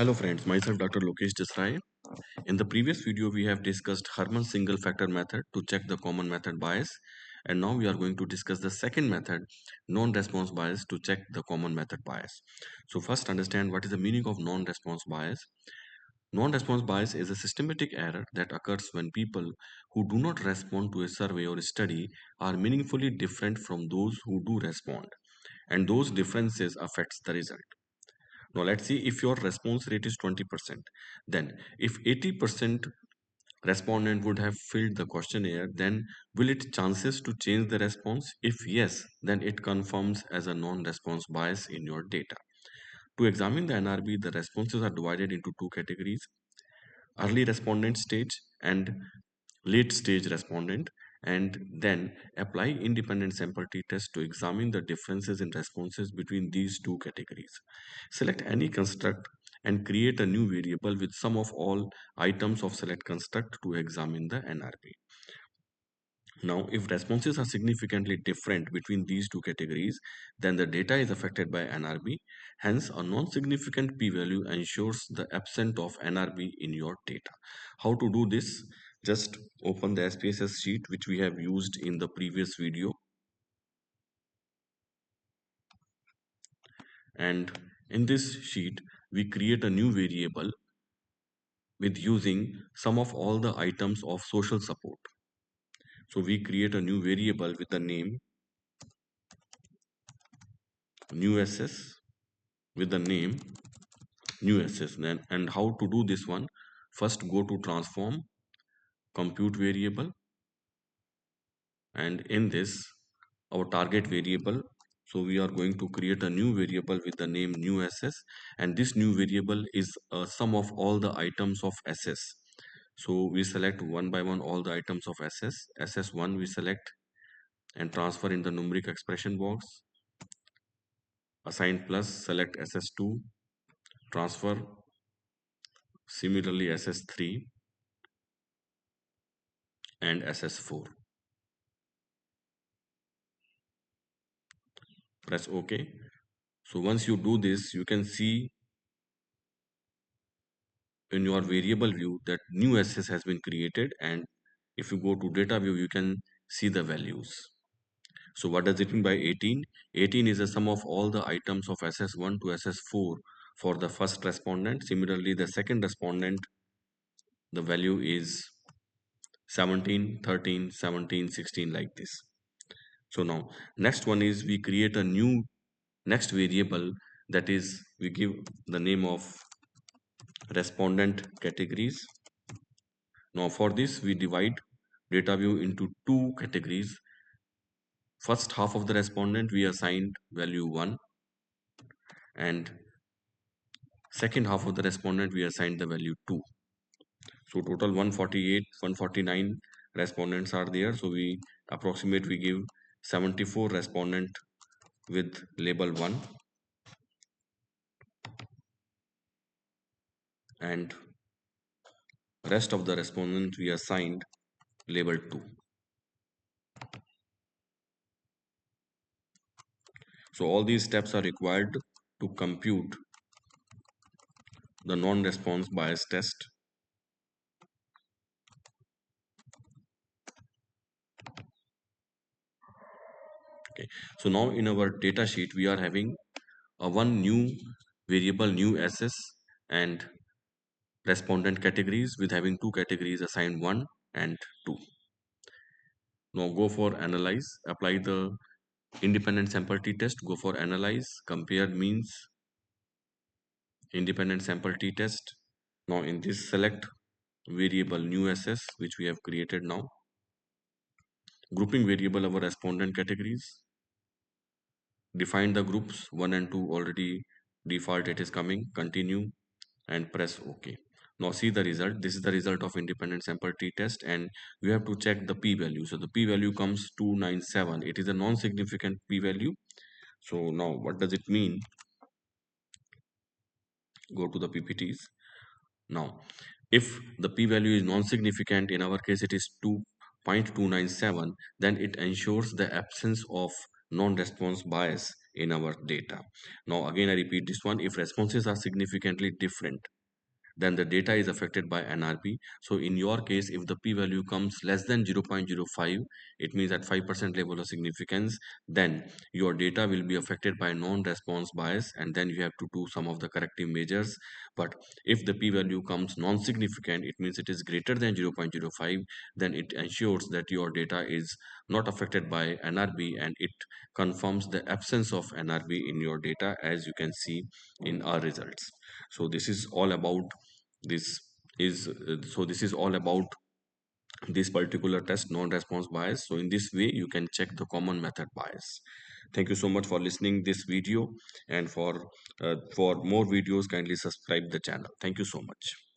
Hello friends, myself Dr. Lokesh Jasrai. In the previous video, we have discussed Herman's single factor method to check the common method bias. And now we are going to discuss the second method, non-response bias, to check the common method bias. So first understand what is the meaning of non-response bias. Non-response bias is a systematic error that occurs when people who do not respond to a survey or study are meaningfully different from those who do respond. And those differences affects the result. Now let's see if your response rate is 20%. Then if 80% respondent would have filled the questionnaire, then will it chances to change the response? If yes, then it confirms as a non-response bias in your data. To examine the NRB, the responses are divided into two categories: early respondent stage and late stage respondent, and then apply independent sample t-test to examine the differences in responses between these two categories. Select any construct and create a new variable with sum of all items of select construct to examine the NRB. Now, if responses are significantly different between these two categories, then the data is affected by NRB. Hence, a non-significant p-value ensures the absence of NRB in your data. How to do this? Just open the SPSS sheet which we have used in the previous video, and in this sheet we create a new variable with using sum of all the items of social support. So we create a new variable with the name new SS, with the name new SS. Then, and how to do this one? First go to transform, compute variable, and in this our target variable. So we are going to create a new variable with the name new SS, and this new variable is a sum of all the items of SS. So we select one by one all the items of SS. SS1 we select and transfer in the numeric expression box. Assign plus, select SS2, transfer. Similarly SS3 and SS4. Press OK. So once you do this, you can see in your variable view that new SS has been created, and if you go to data view, you can see the values. So what does it mean by 18? 18 is the sum of all the items of SS1 to SS4 for the first respondent. Similarly, the second respondent, the value is 17, 13, 17, 16, like this. So now next one is we create a new next variable, that is we give the name of respondent categories. Now for this we divide data view into two categories. First half of the respondent we assigned value 1, and second half of the respondent we assigned the value 2. So total 148, 149 respondents are there. So we approximate, we give 74 respondent with label 1 and rest of the respondent we assigned label 2. So all these steps are required to compute the non-response bias test. Okay, so now in our data sheet we are having a one new variable new SS and respondent categories, with having two categories assigned 1 and 2. Now go for analyze, apply the independent sample t-test, go for analyze, compare means, independent sample t-test. Now in this select variable new SS which we have created now, grouping variable our respondent categories, define the groups 1 and 2, already default it is coming, continue and press OK. Now see the result. This is the result of independent sample t-test, and we have to check the p-value. So the p-value comes 297. It is a non-significant p-value. So now what does it mean? Go to the PPTs. Now if the p-value is non-significant, in our case it is 2.297, then it ensures the absence of non-response bias in our data. Now again I repeat this one: if responses are significantly different, then the data is affected by NRP. So in your case, if the p-value comes less than 0.05, it means at 5% level of significance, then your data will be affected by non-response bias, and then you have to do some of the corrective measures. But if the p-value comes non-significant, it means it is greater than 0.05, then it ensures that your data is not affected by NRB, and it confirms the absence of NRB in your data, as you can see in our results. So this is all about this this is all about this particular test, non-response bias. So in this way you can check the common method bias. Thank you so much for listening this video, and for more videos kindly subscribe the channel. Thank you so much.